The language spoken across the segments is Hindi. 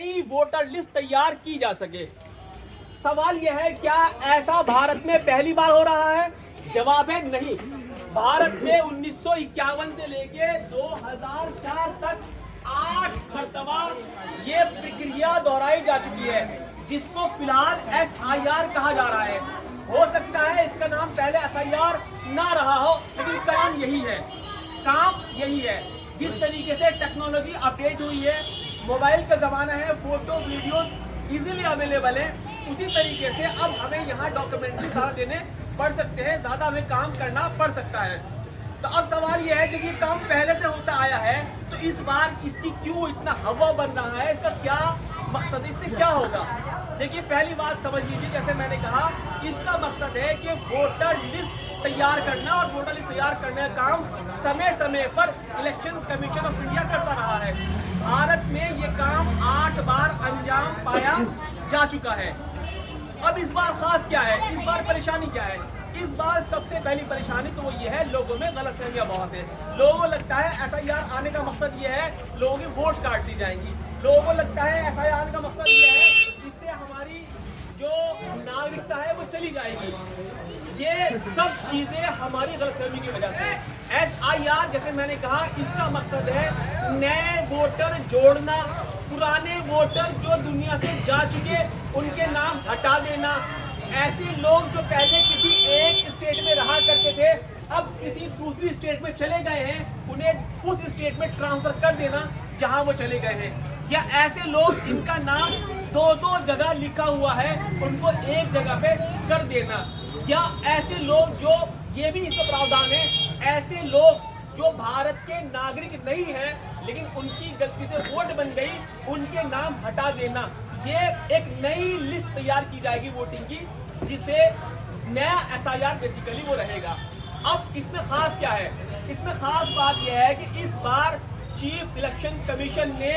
नई वोटर लिस्ट तैयार की जा सके। सवाल यह है, क्या ऐसा भारत में पहली बार हो रहा है? जवाब है नहीं। भारत में 1951 से लेके 2004 तक 8 मरतबा ये प्रक्रिया दोहराई जा चुकी है, जिसको फिलहाल SIR कहा जा रहा है। हो सकता है इसका नाम पहले SIR ना रहा हो, लेकिन काम यही है। काम यही है। जिस तरीके से टेक्नोलॉजी अपडेट हुई है, मोबाइल का जमाना है, फोटो वीडियोस इजीली अवेलेबल है, उसी तरीके से अब हमें यहाँ डॉक्यूमेंट्री सारा देने पड़ सकते हैं, ज्यादा हमें काम करना पड़ सकता है। तो अब सवाल यह है, जब ये काम पहले से होता आया है तो इस बार इसकी क्यों इतना हवा बन रहा है? इसका क्या मकसद, इससे क्या होगा? देखिए, पहली बात समझ लीजिए, जैसे मैंने कहा, इसका मकसद है कि वोटर लिस्ट तैयार करना, और वोटर लिस्ट तैयार करने का काम समय समय पर इलेक्शन कमीशन ऑफ इंडिया करता रहा है। भारत में ये काम 8 बार अंजाम पाया जा चुका है। अब इस बार खास क्या है, इस बार परेशानी क्या है? इस बार सबसे पहली परेशानी तो वो ये है, लोगों में गलतफहमियां बहुत है। लोगों को लगता है SIR आने का मकसद ये है लोगों की वोट काट दी जाएंगी। लोगों को लगता है SIR आने का मकसद ये है इससे हमारी जो नागरिकता है वो चली जाएगी। ये सब चीजें हमारी गलतफहमी की वजह से। SIR, जैसे मैंने कहा, इसका मकसद है नए वोटर जोड़ना, पुराने वोटर जो दुनिया से जा चुके उनके नाम हटा देना। ऐसे लोग जो पहले किसी एक स्टेट में रहा करते थे, अब किसी दूसरी स्टेट में चले गए हैं, उन्हें उस स्टेट में ट्रांसफर कर देना जहां वो चले गए हैं। या ऐसे लोग जिनका नाम 2-2 जगह लिखा हुआ है, उनको एक जगह पे कर देना। या ऐसे लोग जो, ये भी इसका प्रावधान है, ऐसे लोग जो भारत के नागरिक नहीं हैं लेकिन उनकी गलती से वोट बन गई, उनके नाम हटा देना। ये एक नई लिस्ट तैयार की जाएगी वोटिंग की, जिसे नया SIR बेसिकली वो रहेगा। अब इसमें खास क्या है? इसमें खास बात यह है कि इस बार चीफ इलेक्शन कमीशन ने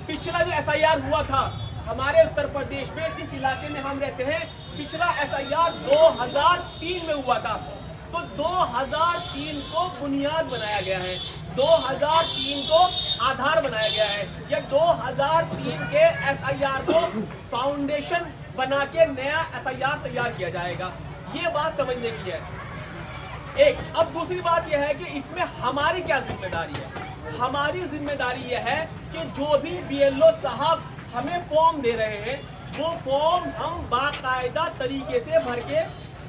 पिछला जो SIR हुआ था हमारे उत्तर प्रदेश में, जिस इलाके में हम रहते हैं, पिछला SIR 2003 में हुआ था। तो 2003 को बुनियाद बनाया गया है, 2003 को आधार बनाया गया है, या 2003 के SIR को फाउंडेशन बना के नया SIR तैयार किया जाएगा। ये बात समझने की है एक। अब दूसरी बात यह है कि इसमें हमारी क्या जिम्मेदारी है? हमारी जिम्मेदारी यह है कि जो भी BLO साहब हमें फॉर्म दे रहे हैं, वो फॉर्म हम बाकायदा तरीके से भर के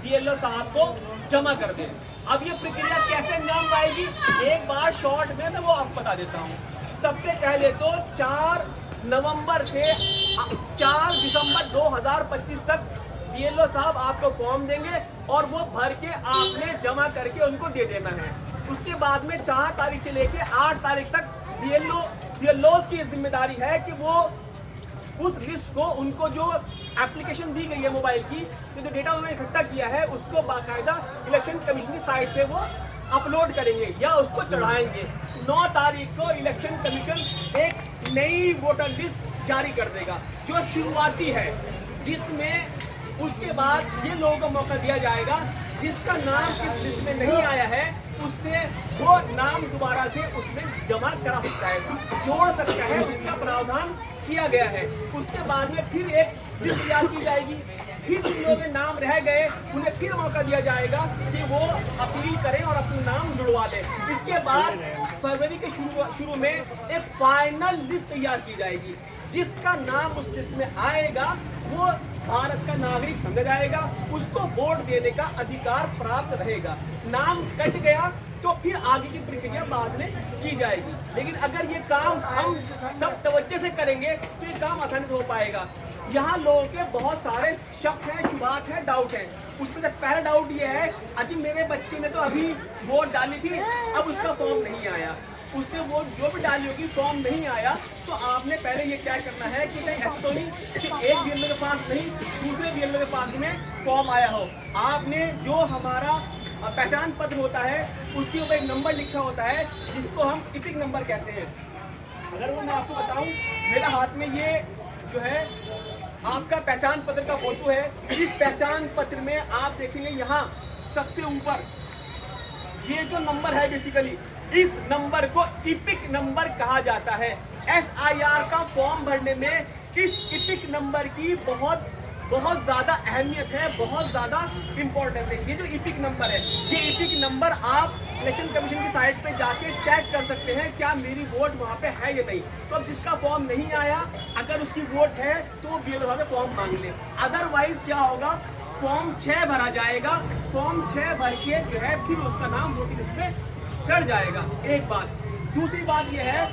BLO साहब को जमा कर दें। अब ये प्रक्रिया कैसे अंजाम पाएगी, एक बार शॉर्ट में मैं वो आपको बता देता हूँ। सबसे पहले तो 4 नवंबर से 4 दिसंबर 2025 तक BLO साहब आपको फॉर्म देंगे और वो भर के आपने जमा करके उनको दे देना है। उसके बाद में 4 तारीख से लेके 8 तारीख तक BLOs की जिम्मेदारी है कि वो उस लिस्ट को, उनको जो एप्लीकेशन दी गई है मोबाइल की, जो डेटा उन्होंने इकट्ठा किया है, उसको बाकायदा इलेक्शन कमीशन की साइट पे वो अपलोड करेंगे या उसको चढ़ाएंगे। 9 तारीख को इलेक्शन कमीशन एक नई वोटर लिस्ट जारी कर देगा, जो शुरुआती है, जिसमें उसके बाद ये लोगों को मौका दिया जाएगा जिसका नाम इस लिस्ट में नहीं आया है, उससे वो नाम दोबारा से उसमें जमा करा सकता है, जोड़ सकता है, उसका प्रावधान किया गया है। उसके बाद में फिर एक लिस्ट तैयार की जाएगी, फिर जिन लोगों के नाम रह गए उन्हें फिर मौका दिया जाएगा कि वो अपील करें और अपना नाम जुड़वा लें। इसके बाद फरवरी के शुरू में एक फाइनल लिस्ट तैयार की जाएगी, जिसका नाम उस लिस्ट में आएगा वो भारत का नागरिक समझा जाएगा, उसको वोट देने का अधिकार प्राप्त रहेगा। नाम कट गया तो फिर आगे की प्रक्रिया बाद में की जाएगी। लेकिन अगर ये काम हम सब तवज्जो से करेंगे तो ये काम आसानी से हो पाएगा। यहाँ लोगों के बहुत सारे शक हैं, शुबात हैं, डाउट हैं। उसमें से पहला डाउट ये है, अजी मेरे बच्चे ने तो अभी वोट डाली थी, अब उसका फॉर्म नहीं आया। उसने वो जो भी डाली होगी, फॉर्म नहीं आया, तो आपने पहले ये क्या करना है कि नहीं, ऐसा तो नहीं कि एक BLO के पास नहीं दूसरे BLO के पास में फॉर्म आया हो। आपने जो हमारा पहचान पत्र होता है उसके ऊपर एक नंबर लिखा होता है, जिसको हम इपिक नंबर कहते हैं। अगर वो मैं आपको बताऊं, मेरे हाथ में ये जो है आपका पहचान पत्र का फोटो है। इस पहचान पत्र में आप देखेंगे यहाँ सबसे ऊपर ये जो नंबर है, बेसिकली इस नंबर को इपिक नंबर कहा जाता है। SIR का फॉर्म भरने में इस इपिक नंबर की बहुत बहुत ज्यादा अहमियत है, बहुत ज्यादा इंपॉर्टेंस है। ये जो इपिक नंबर है, ये इपिक नंबर आप इलेक्शन कमीशन की साइट पे जाके चेक कर सकते हैं क्या मेरी वोट वहाँ पे है या नहीं। तो अब जिसका फॉर्म नहीं आया, अगर उसकी वोट है तो BLO से फॉर्म मांग ले। अदरवाइज क्या होगा, फॉर्म 6 भरा जाएगा, फॉर्म 6 भर के जो है फिर उसका नाम वोटिंग लिस्ट में चढ़ जाएगा। एक बात। दूसरी बात यह है,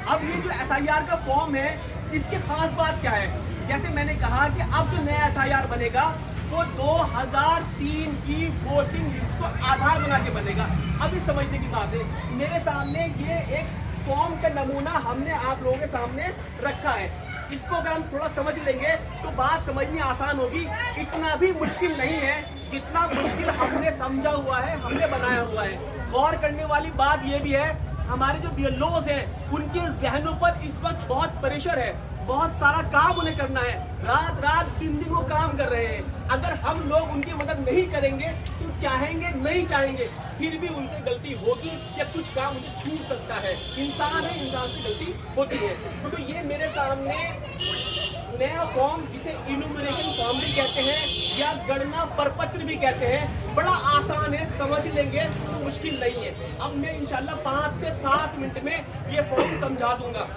अब ये जो SIR का फॉर्म है, इसकी खास बात क्या है, जैसे मैंने कहा कि अब जो नया SIR बनेगा वो 2003 की वोटिंग लिस्ट को आधार बना के बनेगा। अभी समझने की बात है, मेरे सामने ये एक फॉर्म का नमूना हमने आप लोगों के सामने रखा है। इसको अगर हम थोड़ा समझ लेंगे तो बात समझनी आसान होगी। इतना भी मुश्किल नहीं है जितना मुश्किल हमने समझा हुआ है, हमने बनाया हुआ है। गौर करने वाली बात ये भी है, हमारे जो BLOs हैं उनके जहनों पर इस वक्त बहुत प्रेशर है, बहुत सारा काम उन्हें करना है, रात रात दिन दिन वो काम कर रहे हैं। अगर हम लोग उनकी मदद नहीं करेंगे तो चाहेंगे नहीं चाहेंगे फिर भी उनसे गलती होगी या कुछ काम उनसे छूट सकता है। इंसान है, इंसान से गलती होती है। तो ये मेरे सामने नया फॉर्म, जिसे इन्यूमरेशन फॉर्म भी कहते हैं या गणना प्रपत्र भी कहते हैं, बड़ा आसान है, समझ लेंगे तो मुश्किल नहीं है। अब मैं इंशाल्लाह 5 से 7 मिनट में ये फॉर्म समझा दूंगा।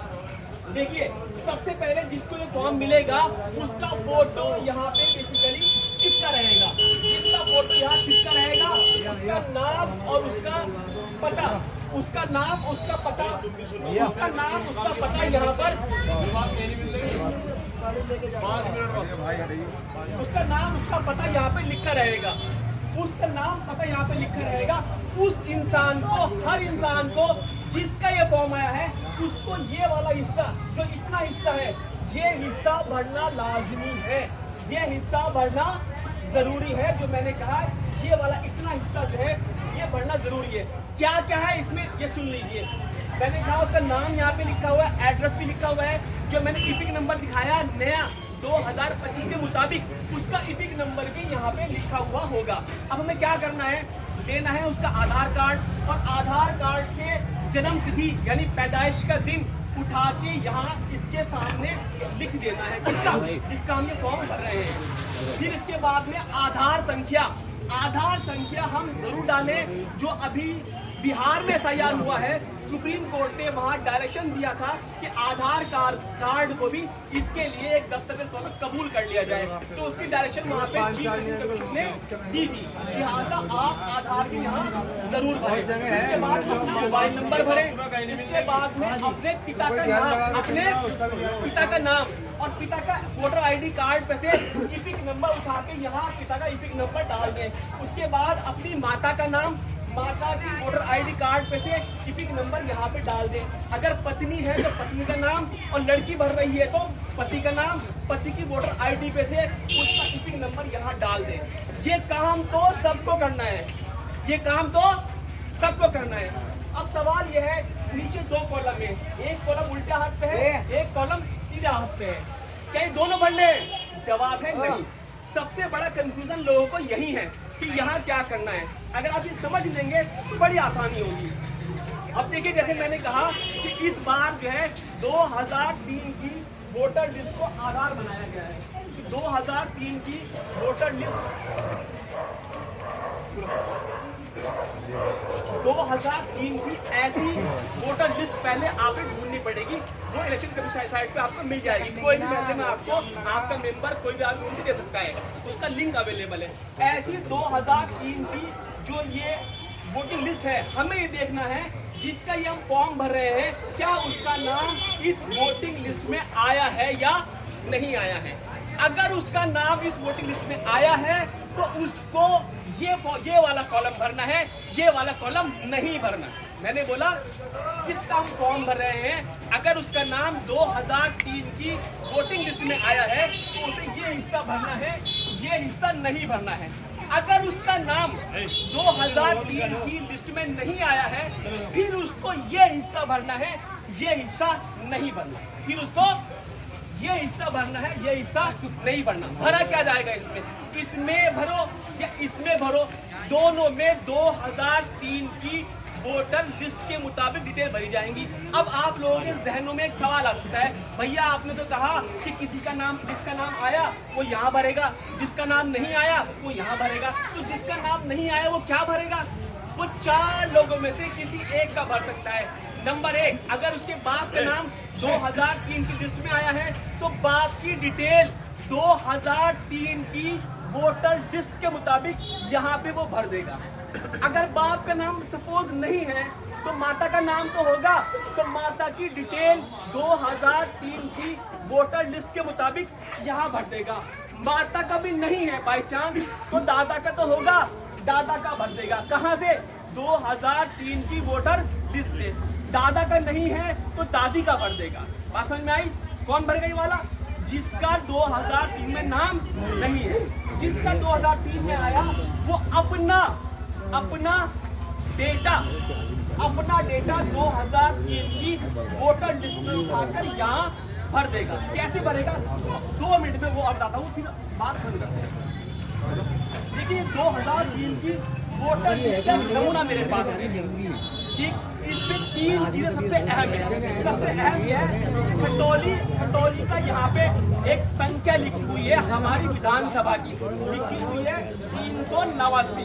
देखिए, सबसे पहले जिसको ये फॉर्म मिलेगा उसका फोटो यहाँ पे बेसिकली चिपका रहेगा। जिसका फोटो यहाँ चिपका रहेगा उसका नाम और उसका पता, उसका नाम उसका पता, उसका नाम उसका पता यहाँ पर, उसका नाम उसका पता यहाँ पे लिखा रहेगा। उसका नाम पता यहाँ पे लिखा रहेगा। उस इंसान को, हर इंसान को जिसका ये फॉर्म आया है, उसको ये वाला हिस्सा, जो इतना हिस्सा है, ये हिस्सा भरना लाजमी है, ये हिस्सा भरना जरूरी है। जो मैंने कहा, ये वाला इतना हिस्सा जो है ये भरना जरूरी है। क्या क्या है इसमें, ये सुन लीजिए। मैंने कहा उसका नाम यहाँ पे लिखा हुआ है, एड्रेस भी लिखा हुआ है। जो मैंने इपिक नंबर दिखाया नया 2025 के मुताबिक, उसका इपिक नंबर भी यहाँ पे लिखा हुआ होगा। अब हमें क्या करना है, लेना है उसका आधार कार्ड और आधार कार्ड से जन्म तिथि यानी पैदाइश का दिन उठा के यहाँ इसके सामने लिख देना है। जिसका हम ये फॉर्म भर रहे हैं। फिर इसके बाद में आधार संख्या, आधार संख्या हम जरूर डालें। जो अभी बिहार में SIR हुआ है, सुप्रीम कोर्ट ने वहां डायरेक्शन दिया था कि आधार कार्ड को भी इसके लिए एक दस्तावेज तौर पर कबूल कर लिया जाए, तो उसकी डायरेक्शन वहां पे चीफ इलेक्शन कमीशन ने दी थी। लिहाजा आप आधार भी यहाँ जरूर भरें। इसके बाद अपना मोबाइल नंबर भरें। इसके बाद में अपने पिता का नाम, अपने पिता का नाम और पिता का वोटर ID कार्ड पे से इपिक नंबर उठा के यहाँ पिता का इपिक नंबर डाल दें। उसके बाद अपनी माता का नाम, माता की वोटर ID कार्ड पे से इपिक नंबर यहाँ पे डाल दें। अगर पत्नी है तो पत्नी का नाम, और लड़की भर रही है तो पति का नाम, पति की वोटर ID पे से उसका इपिक नंबर यहाँ डाल दें। ये काम तो सबको करना है, ये काम तो सबको करना है। अब सवाल ये है, नीचे 2 कॉलम है, एक कॉलम उल्टे हाथ पे है, एक कॉलम सीधे हाथ पे है, क्या ये दोनों भरने? जवाब है नहीं। सबसे बड़ा कंफ्यूजन लोगों को यही है कि यहाँ क्या करना है। अगर आप ये समझ लेंगे तो बड़ी आसानी होगी। अब देखिए, जैसे मैंने कहा कि इस बार जो है 2003 की वोटर लिस्ट को आधार बनाया गया है। 2003 की वोटर लिस्ट, 2003 की ऐसी वोटर लिस्ट पहले आपको ढूंढनी पड़ेगी। वो इलेक्शन कमीशन साइट पे आपको मिल जाएगी। कोई भी महीने में आपको आपका मेंबर कोई भी आपको दे सकता है, उसका लिंक अवेलेबल है। ऐसी 2003 की जो ये वोटिंग लिस्ट है, हमें ये देखना है जिसका ये हम फॉर्म भर रहे हैं, क्या उसका नाम इस वोटिंग लिस्ट में आया है या नहीं आया है। अगर उसका नाम इस वोटिंग लिस्ट में आया है तो उसको ये वाला कॉलम भरना है, ये वाला कॉलम नहीं भरना। मैंने बोला जिसका हम फॉर्म भर रहे हैं, अगर उसका नाम 2003 की वोटिंग लिस्ट में आया है तो उसे ये हिस्सा भरना है, ये हिस्सा नहीं भरना है। अगर उसका नाम 2003 की लिस्ट में नहीं आया है फिर उसको ये हिस्सा भरना है, ये हिस्सा नहीं भरना। फिर उसको ये हिस्सा भरना है, ये हिस्सा नहीं भरना। भरा क्या जाएगा इसमें? इसमें भरो या इसमें भरो, दोनों में 2003 की वोटर लिस्ट के मुताबिक डिटेल भरी जाएंगी। अब आप लोगों के जहनों में एक सवाल आ सकता है, भैया आपने तो कहा कि किसी का नाम, जिसका नाम आया वो यहाँ भरेगा, जिसका नाम नहीं आया वो यहाँ भरेगा। तो जिसका नाम नहीं आया वो क्या भरेगा? वो 4 लोगों में से किसी एक का भर सकता है। नंबर 1, अगर उसके बाप का नाम 2003 की लिस्ट में आया है तो बाप की डिटेल 2003 की वोटर लिस्ट के मुताबिक यहाँ पे वो भर देगा। अगर बाप का नाम सपोज नहीं है तो माता का नाम तो होगा, तो माता की डिटेल 2003 की वोटर लिस्ट के मुताबिक यहाँ भर देगा। माता का भी नहीं है बाई चांस तो दादा का तो होगा, दादा का भर देगा। कहाँ से? 2003 की वोटर लिस्ट से। दादा का नहीं है तो दादी का भर देगा। बात समझ में आई? कौन भरेगा ये वाला? जिसका 2003 में नाम नहीं है। जिसका 2003 में आया वो अपना डेटा 2003 की वोटर लिस्ट में उठाकर यहाँ भर देगा। कैसे भरेगा? 2 मिनट में वो अब बताता हूँ, फिर बात खत्म करते हैं। देखिए 2003 की वोटर लिस्ट का नमूना मेरे पास है, ठीक। इसमें 3 चीजें सबसे अहम है। सबसे अहम यह है खटौली का यहाँ पे एक संख्या लिखी हुई है, हमारी विधानसभा की लिखी हुई है 389।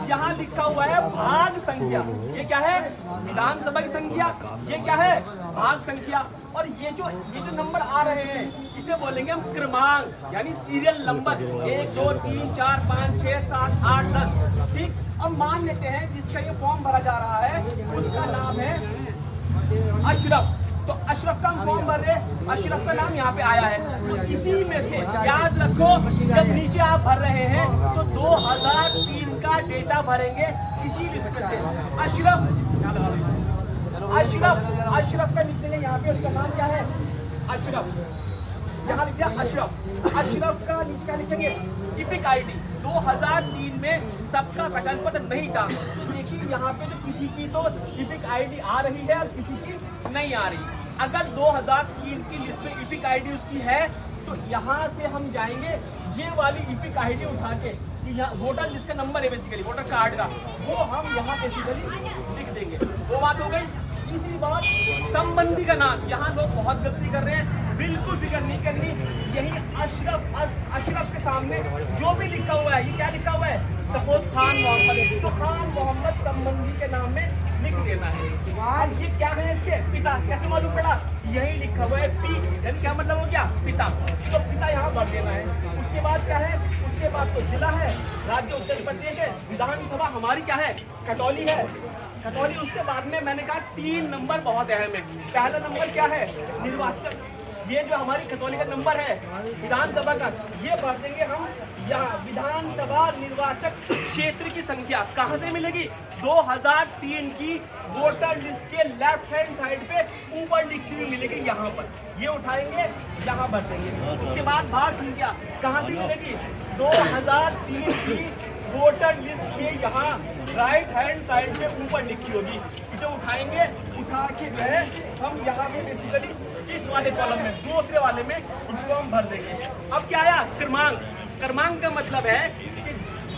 यहाँ लिखा हुआ है भाग संख्या। ये क्या है? विधानसभा की संख्या। ये क्या है? भाग संख्या। और ये जो नंबर आ रहे हैं इसे बोलेंगे हम क्रमांक, यानी सीरियल नंबर 1 2 3 4 5 6 7 8 10, ठीक। अब मान लेते हैं जिसका ये फॉर्म भरा जा रहा है उसका नाम है अशरफ, तो अशरफ का हम फॉर्म भर रहे हैं, अशरफ का नाम यहाँ पे आया है। तो इसी में से याद रखो, जब नीचे आप भर रहे हैं तो 2003 का डेटा भरेंगे इसी लिस्ट में से। अशरफ का लिख देंगे यहाँ पे, उसका नाम क्या है? अशरफ। यहाँ लिख दिया अशरफ। अशरफ का नीचे क्या लिखेंगे? EPIC ID. 2003 में सबका पहचान पत्र नहीं था, तो देखिए यहाँ पे तो किसी की तो इपिक आईडी आ रही है और किसी की नहीं आ रही। अगर 2003 की लिस्ट में इपिक आईडी उसकी है तो यहाँ से हम जाएंगे, ये वाली इपिक आईडी उठा के, यहाँ वोटर लिस्ट का नंबर है बेसिकली वोटर कार्ड का, वो हम यहाँ बेसिकली लिख देंगे। वो बात हो गई। तीसरी बात, संबंधी का नाम। यहाँ लोग बहुत गलती कर रहे हैं, बिल्कुल फिक्र नहीं करनी। यही अशरफ के सामने जो भी लिखा हुआ है, ये क्या लिखा हुआ है? सपोज खान मोहम्मद, तो खान मोहम्मद संबंधी के नाम में लिख देना है। और ये क्या है? इसके पिता। कैसे मालूम पड़ा? यही लिखा हुआ है पी, यानी क्या मतलब हो गया? पिता। तो पिता यहाँ भर देना है। उसके बाद क्या है? उसके बाद तो जिला है, राज्य उत्तर प्रदेश है, विधानसभा हमारी क्या है? खटौली है। खटौली। उसके बाद में मैंने कहा 3 नंबर बहुत अहम है। पहला नंबर क्या है? निर्वाचक। ये जो हमारी खटौली का नंबर है विधानसभा का, ये भर देंगे हम यहाँ। विधानसभा निर्वाचक क्षेत्र की संख्या कहाँ से मिलेगी? 2003 की वोटर लिस्ट के लेफ्ट हैंड साइड पे ऊपर लिखी हुई मिलेगी, यहाँ पर। ये उठाएंगे, यहाँ भर देंगे। उसके बाद भाग संख्या कहाँ से मिलेगी? 2003 की वोटर लिस्ट के यहाँ राइट हैंड साइड पे ऊपर लिखी होगी, इसे उठाएंगे। उठा के जो है हम यहाँ पे बेसिकली इस वाले कॉलम में, दूसरे वाले में इसको हम भर देंगे। अब क्या आया? क्रमांक। क्रमांक का मतलब है कि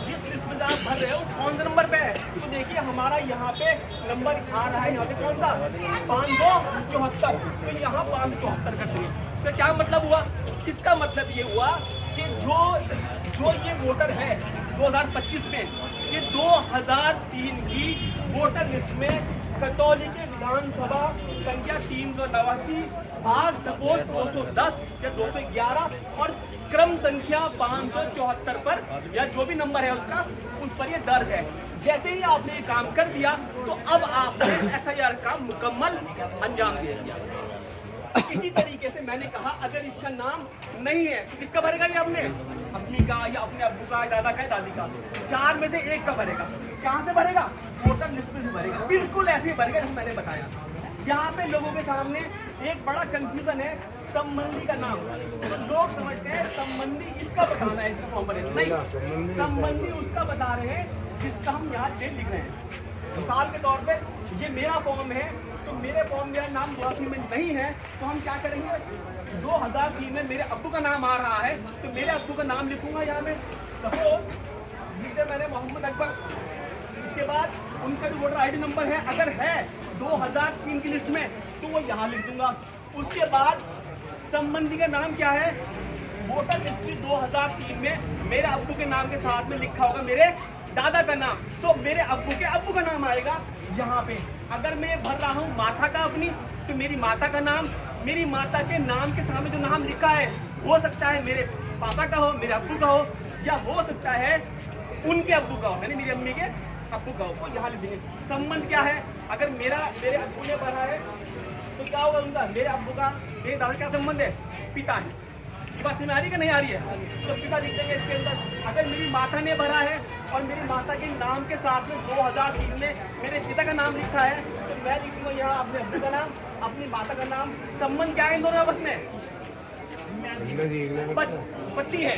जिस लिस्ट में आप भर रहे हो कौन सा नंबर पे है। तो देखिए हमारा यहाँ पे नंबर आ रहा है, यहाँ पे कौन सा? 574। तो यहाँ 574 कर देंगे। तो क्या मतलब हुआ? इसका मतलब ये हुआ कि जो ये वोटर है 2025 में, ये 2003 की वोटर लिस्ट में खटौली के विधानसभा संख्या 389, भाग सपोज 210 या 211 और क्रम संख्या 574 पर, या जो भी नंबर है उसका, उस पर ये दर्ज है। जैसे ही आपने ये काम कर दिया तो अब आपने SIR का मुकम्मल अंजाम दे दिया। इसी तरीके से मैंने कहा अगर इसका नाम नहीं है तो किसका भरेगा? ये अपने अपनी का या अपने अब्बू का, दादा का, दादी का। 4 में से 1 का भरेगा। कहाँ से भरेगा? वोटर लिस्ट में से भरेगा। बिल्कुल ऐसे ही भरेगा जैसे मैंने बताया। यहाँ पे लोगों के सामने एक बड़ा कंफ्यूजन है, संबंधी का नाम। तो लोग समझते हैं संबंधी इसका बताना है, इसका फॉर्म भरे। नहीं, संबंधी उसका बता रहे हैं जिसका हम यहाँ डेट लिख रहे हैं। मिसाल के तौर पे ये मेरा फॉर्म है, तो मेरे फॉर्म मेरा नाम 2003 में नहीं है, तो हम क्या करेंगे? 2003 में मेरे अब्बू का नाम आ रहा है, तो मेरे अब्बू का नाम लिखूंगा यहाँ में। सपोज लिख दे मैंने मोहम्मद अकबर। इसके उसके बाद उनका जो वोटर आईडी नंबर है अगर है 2003 की लिस्ट में तो वो यहाँ लिख दूंगा। उसके बाद संबंधी का नाम क्या है, वोटर हिस्ट्री 2003 में मेरे अब्बू के नाम के साथ में लिखा होगा मेरे दादा का नाम, तो मेरे अब्बू के अब्बू का नाम आएगा यहाँ पे। अगर मैं भर रहा हूँ माता का अपनी, तो मेरी माता का नाम, मेरी माता के नाम के सामने जो नाम लिखा है हो सकता है मेरे पापा का हो, मेरे अब्बू का हो, या हो सकता है उनके अब्बू का हो, यानी मेरी अम्मी के अब्बू का हो, तो यहाँ लिख देंगे। संबंध क्या है, अगर मेरे अब्बू ने भरा है तो क्या होगा उनका, मेरे अब्बू का मेरे दादा क्या संबंध है, पिता है। ये बात समझ में आ रही है कि नहीं आ रही है, तो पिता लिख देंगे इसके अंदर। अगर मेरी माता ने भरा है और मेरी माता के नाम के साथ में 2003 में मेरे पिता का नाम लिखा है, तो मैं लिख दूंगा यहाँ अपने अब्बू का नाम, अपनी माता का नाम। संबंध क्या है इन दोनों आपस में, पति है।